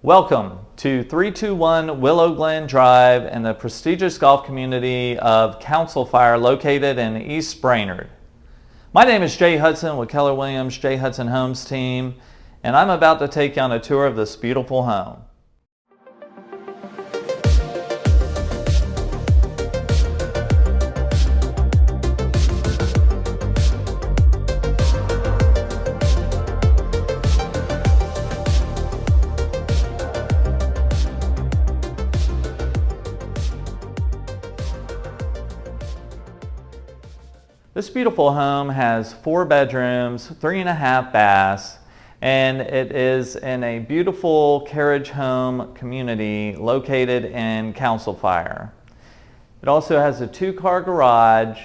Welcome to 321 Willow Glen Drive in the prestigious golf community of Council Fire located in East Brainerd. My name is Jay Hudson with Keller Williams 𝐇𝐮𝐻𝐿 Homes team, and I'm about to take you on a tour of this beautiful home. This beautiful home has 4 bedrooms, 3.5 baths, and it is in a beautiful carriage home community located in Council Fire. It also has a 2-car garage,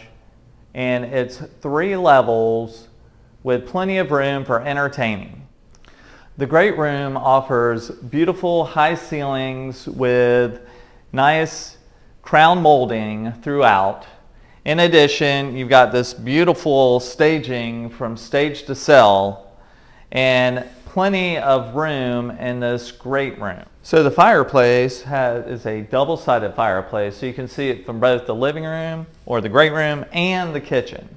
and it's 3 levels with plenty of room for entertaining. The great room offers beautiful high ceilings with nice crown molding throughout. In addition, you've got this beautiful staging from stage to cell and plenty of room in this great room. So the fireplace is a double-sided fireplace, so you can see it from both the living room or the great room and the kitchen.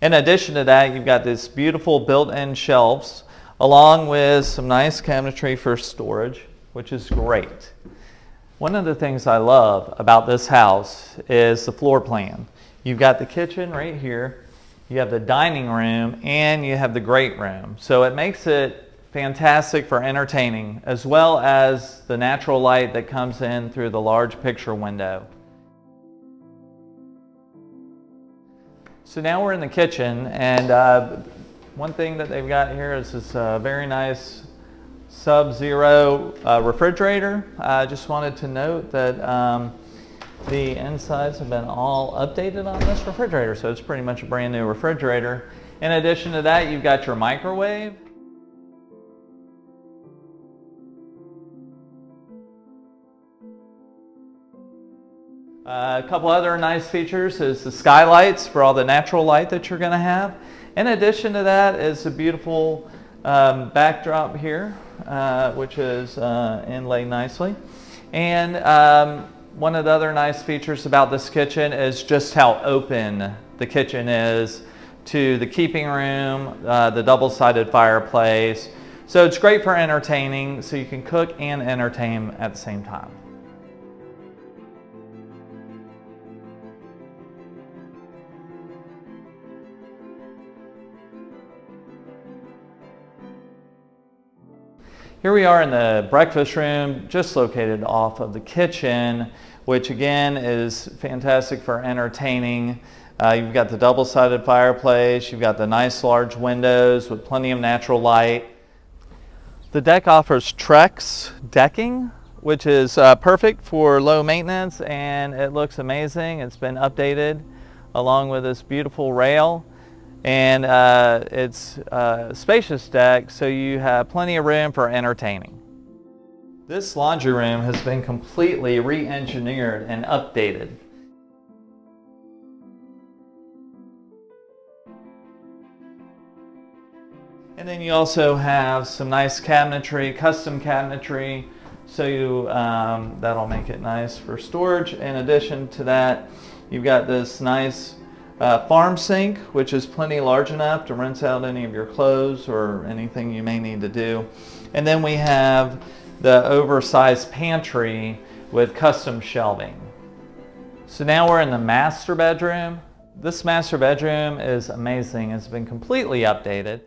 In addition to that, you've got this beautiful built-in shelves along with some nice cabinetry for storage, which is great. One of the things I love about this house is the floor plan. You've got the kitchen right here, you have the dining room, and you have the great room. So it makes it fantastic for entertaining, as well as the natural light that comes in through the large picture window. So now we're in the kitchen, and one thing that they've got here is this very nice Sub-Zero refrigerator. I just wanted to note that the insides have been all updated on this refrigerator, so it's pretty much a brand new refrigerator. In addition to that, you've got your microwave. A couple other nice features is the skylights for all the natural light that you're going to have. In addition to that is a beautiful backdrop here, which is inlaid nicely. And one of the other nice features about this kitchen is just how open the kitchen is to the keeping room, the double-sided fireplace. So it's great for entertaining, so you can cook and entertain at the same time. Here we are in the breakfast room, just located off of the kitchen, which again is fantastic for entertaining. You've got the double-sided fireplace, you've got the nice large windows with plenty of natural light. The deck offers Trex decking, which is perfect for low maintenance, and it looks amazing. It's been updated along with this beautiful rail. And it's a spacious deck, so you have plenty of room for entertaining. This laundry room has been completely re-engineered and updated. And then you also have some nice cabinetry, custom cabinetry, so that'll make it nice for storage. In addition to that, you've got this nice farm sink, which is plenty large enough to rinse out any of your clothes or anything you may need to do. And then we have the oversized pantry with custom shelving. So now we're in the master bedroom. This master bedroom is amazing. It's been completely updated.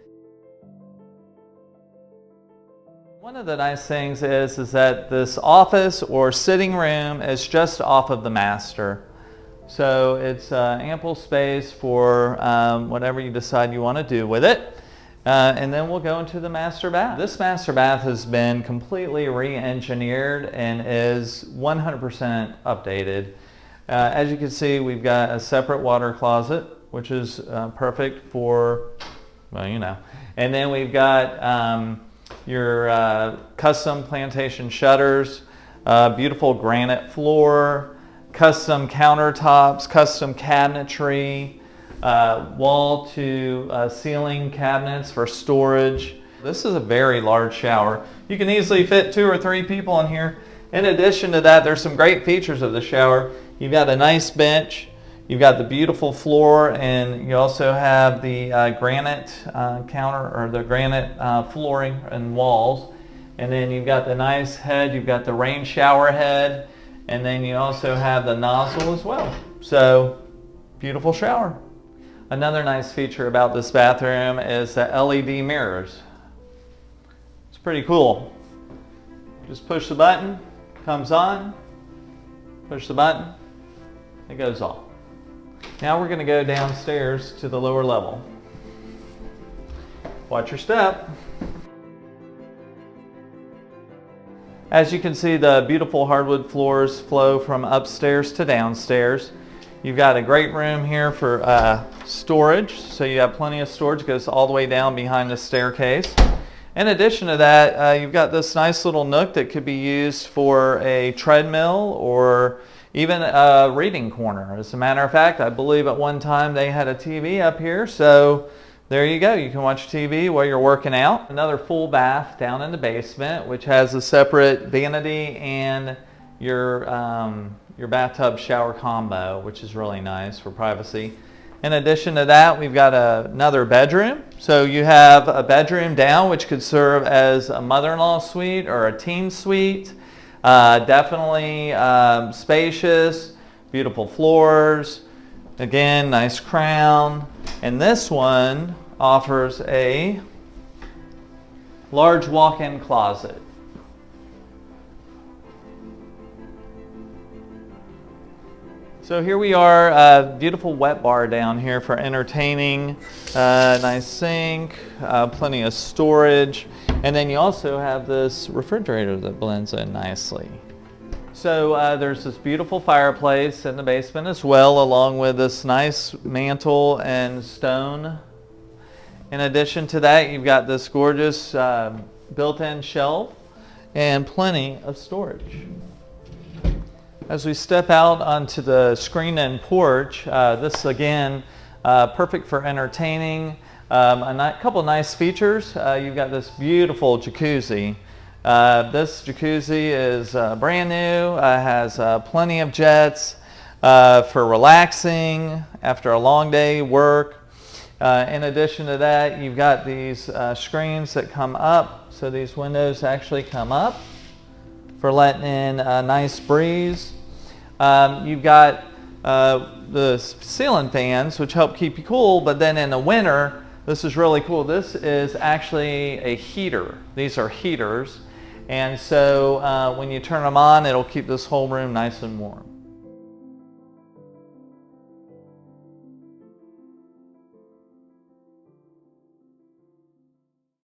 One of the nice things is that this office or sitting room is just off of the master. So it's ample space for whatever you decide you want to do with it. And then we'll go into the master bath. This master bath has been completely re-engineered and is 100% updated. As you can see, we've got a separate water closet, which is perfect for, well, you know. And then we've got your custom plantation shutters, beautiful granite floor, custom countertops, custom cabinetry, wall to ceiling cabinets for storage, This is a very large shower. You can easily fit 2 or 3 people in here. In addition to that, there's some great features of the shower. You've got a nice bench, you've got the beautiful floor, and you also have the granite counter, or the granite flooring and walls. And then you've got the nice head, you've got the rain shower head, and then you also have the nozzle as well. So, beautiful shower. Another nice feature about this bathroom is the LED mirrors. It's pretty cool. Just push the button, comes on, push the button, it goes off. Now we're going to go downstairs to the lower level. Watch your step. As you can see, the beautiful hardwood floors flow from upstairs to downstairs. You've got a great room here for storage, so you have plenty of storage. It goes all the way down behind the staircase. In addition to that, you've got this nice little nook that could be used for a treadmill or even a reading corner. As a matter of fact, I believe at one time they had a TV up here, so there you go. You can watch TV while you're working out. Another full bath down in the basement, which has a separate vanity and your bathtub shower combo, which is really nice for privacy. In addition to that, we've got another bedroom. So you have a bedroom down, which could serve as a mother-in-law suite or a teen suite. Definitely spacious, beautiful floors. Again, nice crown. And this one offers a large walk-in closet. So here we are, a beautiful wet bar down here for entertaining, nice sink, plenty of storage, and then you also have this refrigerator that blends in nicely. So there's this beautiful fireplace in the basement as well, along with this nice mantle and stone. In addition to that, you've got this gorgeous built-in shelf and plenty of storage. As we step out onto the screened-in porch, this again, perfect for entertaining. A couple nice features. You've got this beautiful jacuzzi. This jacuzzi is brand new, has plenty of jets for relaxing after a long day work. In addition to that, you've got these screens that come up, so these windows actually come up for letting in a nice breeze. You've got the ceiling fans, which help keep you cool, but then in the winter, this is really cool. This is actually a heater. These are heaters, and so when you turn them on, it'll keep this whole room nice and warm.